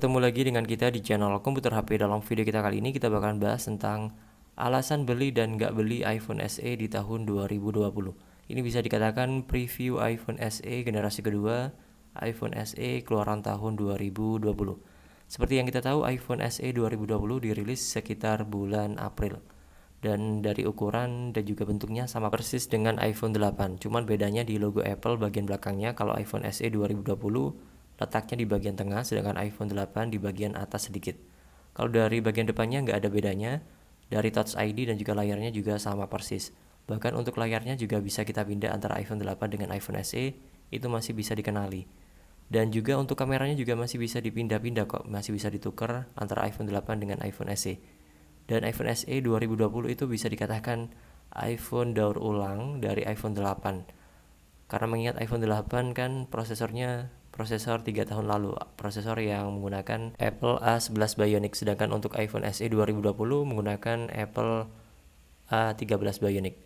Ketemu lagi dengan kita di channel Komputer HP. Dalam video kita kali ini kita bakalan bahas tentang alasan beli dan nggak beli iPhone SE di tahun 2020. Ini bisa dikatakan preview iPhone SE generasi kedua, iPhone SE keluaran tahun 2020. Seperti yang kita tahu, iPhone SE 2020 dirilis sekitar bulan April. Dan dari ukuran dan juga bentuknya sama persis dengan iPhone 8. Cuman bedanya di logo Apple bagian belakangnya. Kalau iPhone SE 2020 letaknya di bagian tengah, sedangkan iPhone 8 di bagian atas sedikit. Kalau dari bagian depannya nggak ada bedanya. Dari Touch ID dan juga layarnya juga sama persis. Bahkan untuk layarnya juga bisa kita pindah antara iPhone 8 dengan iPhone SE, itu masih bisa dikenali. Dan juga untuk kameranya juga masih bisa dipindah-pindah kok, masih bisa ditukar antara iPhone 8 dengan iPhone SE. Dan iPhone SE 2020 itu bisa dikatakan iPhone daur ulang dari iPhone 8. Karena mengingat iPhone 8 kan prosesor 3 tahun lalu, prosesor yang menggunakan Apple A11 Bionic, sedangkan untuk iPhone SE 2020 menggunakan Apple A13 Bionic.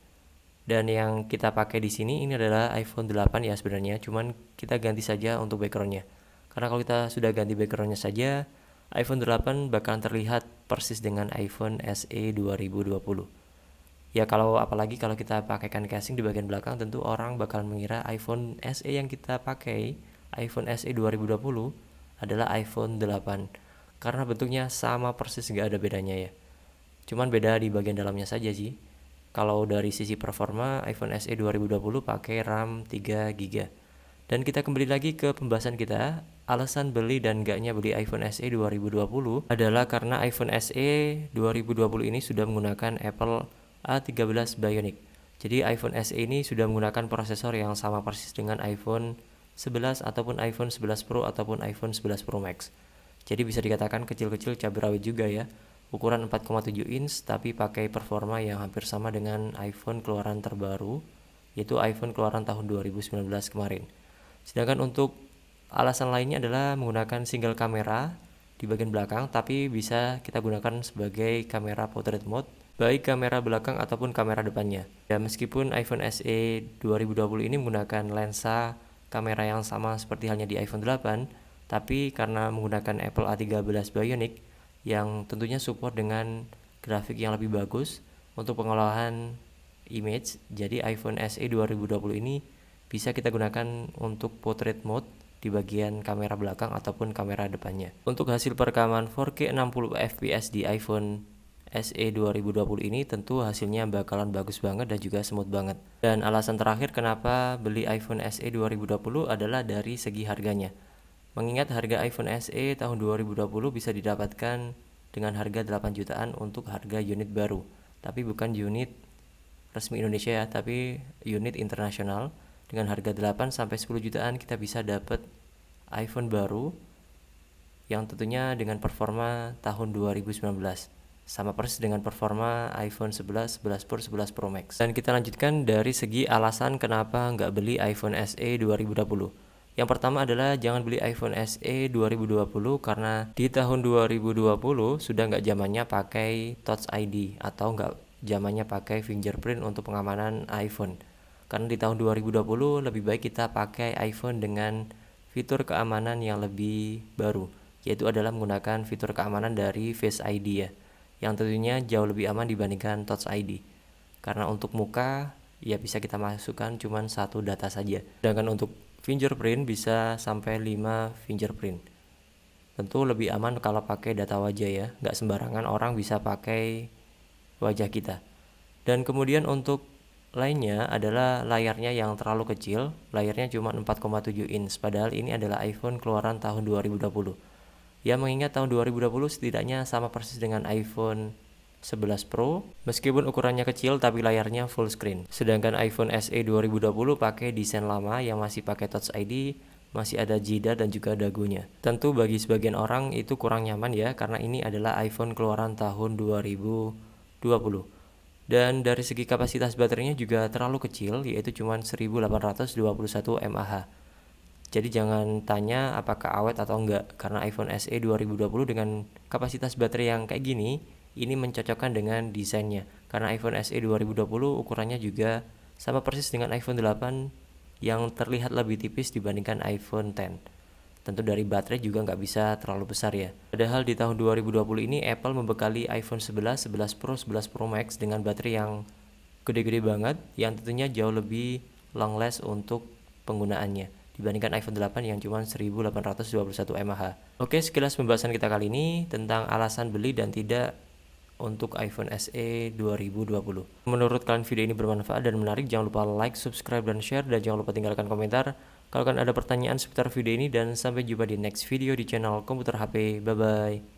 Dan yang kita pakai di sini ini adalah iPhone 8 ya sebenarnya, cuman kita ganti saja untuk backgroundnya. Karena kalau kita sudah ganti backgroundnya saja, iPhone 8 bakalan terlihat persis dengan iPhone SE 2020. Ya apalagi kalau kita pakaikan casing di bagian belakang, tentu orang bakalan mengira iPhone SE yang kita pakai, iPhone SE 2020 adalah iPhone 8. Karena bentuknya sama persis, gak ada bedanya ya. Cuman beda di bagian dalamnya saja sih. Kalau dari sisi performa, iPhone SE 2020 pakai RAM 3GB. Dan kita kembali lagi ke pembahasan kita. Alasan beli dan gaknya beli iPhone SE 2020 adalah karena iPhone SE 2020 ini sudah menggunakan Apple A13 Bionic. Jadi iPhone SE ini sudah menggunakan prosesor yang sama persis dengan iPhone 11 ataupun iPhone 11 Pro ataupun iPhone 11 Pro Max. Jadi bisa dikatakan kecil-kecil cabai rawit juga ya. Ukuran 4,7 inch tapi pakai performa yang hampir sama dengan iPhone keluaran terbaru, yaitu iPhone keluaran tahun 2019 kemarin. Sedangkan untuk alasan lainnya adalah menggunakan single kamera di bagian belakang, tapi bisa kita gunakan sebagai kamera portrait mode, baik kamera belakang ataupun kamera depannya. Ya, meskipun iPhone SE 2020 ini menggunakan lensa kamera yang sama seperti halnya di iPhone 8, tapi karena menggunakan Apple A13 Bionic yang tentunya support dengan grafik yang lebih bagus untuk pengolahan image, jadi iPhone SE 2020 ini bisa kita gunakan untuk portrait mode di bagian kamera belakang ataupun kamera depannya. Untuk hasil perekaman 4K 60 fps di iPhone SE 2020 ini tentu hasilnya bakalan bagus banget dan juga smooth banget. Dan alasan terakhir kenapa beli iPhone SE 2020 adalah dari segi harganya. Mengingat harga iPhone SE tahun 2020 bisa didapatkan dengan harga 8 jutaan untuk harga unit baru. Tapi bukan unit resmi Indonesia ya, tapi unit internasional. Dengan harga 8-10 jutaan kita bisa dapat iPhone baru yang tentunya dengan performa tahun 2019. Sama persis dengan performa iPhone 11, 11 Pro, 11 Pro Max. Dan kita lanjutkan dari segi alasan kenapa nggak beli iPhone SE 2020. Yang pertama adalah jangan beli iPhone SE 2020 karena di tahun 2020 sudah nggak zamannya pakai Touch ID atau nggak zamannya pakai fingerprint untuk pengamanan iPhone. Karena di tahun 2020 lebih baik kita pakai iPhone dengan fitur keamanan yang lebih baru, yaitu adalah menggunakan fitur keamanan dari Face ID ya, yang tentunya jauh lebih aman dibandingkan Touch ID. Karena untuk muka ya bisa kita masukkan cuma satu data saja, sedangkan untuk fingerprint bisa sampai 5 fingerprint. Tentu lebih aman kalau pakai data wajah ya, nggak sembarangan orang bisa pakai wajah kita. Dan kemudian untuk lainnya adalah layarnya yang terlalu kecil, layarnya cuma 4,7 inch, padahal ini adalah iPhone keluaran tahun 2020. Ya, mengingat tahun 2020 setidaknya sama persis dengan iPhone 11 Pro, meskipun ukurannya kecil tapi layarnya full screen. Sedangkan iPhone SE 2020 pakai desain lama yang masih pakai Touch ID, masih ada jeda dan juga dagunya. Tentu bagi sebagian orang itu kurang nyaman ya, karena ini adalah iPhone keluaran tahun 2020. Dan dari segi kapasitas baterainya juga terlalu kecil, yaitu cuma 1821 mAh. Jadi jangan tanya apakah awet atau enggak, karena iPhone SE 2020 dengan kapasitas baterai yang kayak gini, ini mencocokkan dengan desainnya. Karena iPhone SE 2020 ukurannya juga sama persis dengan iPhone 8 yang terlihat lebih tipis dibandingkan iPhone X. Tentu dari baterai juga nggak bisa terlalu besar ya. Padahal di tahun 2020 ini Apple membekali iPhone 11, 11 Pro, 11 Pro Max dengan baterai yang gede-gede banget, yang tentunya jauh lebih long last untuk penggunaannya dibandingkan iPhone 8 yang cuma 1821 mAh. Oke, sekilas pembahasan kita kali ini tentang alasan beli dan tidak untuk iPhone SE 2020. Menurut kalian video ini bermanfaat dan menarik, jangan lupa like, subscribe, dan share, dan jangan lupa tinggalkan komentar kalau kalian ada pertanyaan seputar video ini, dan sampai jumpa di next video di channel Komputer HP. Bye bye.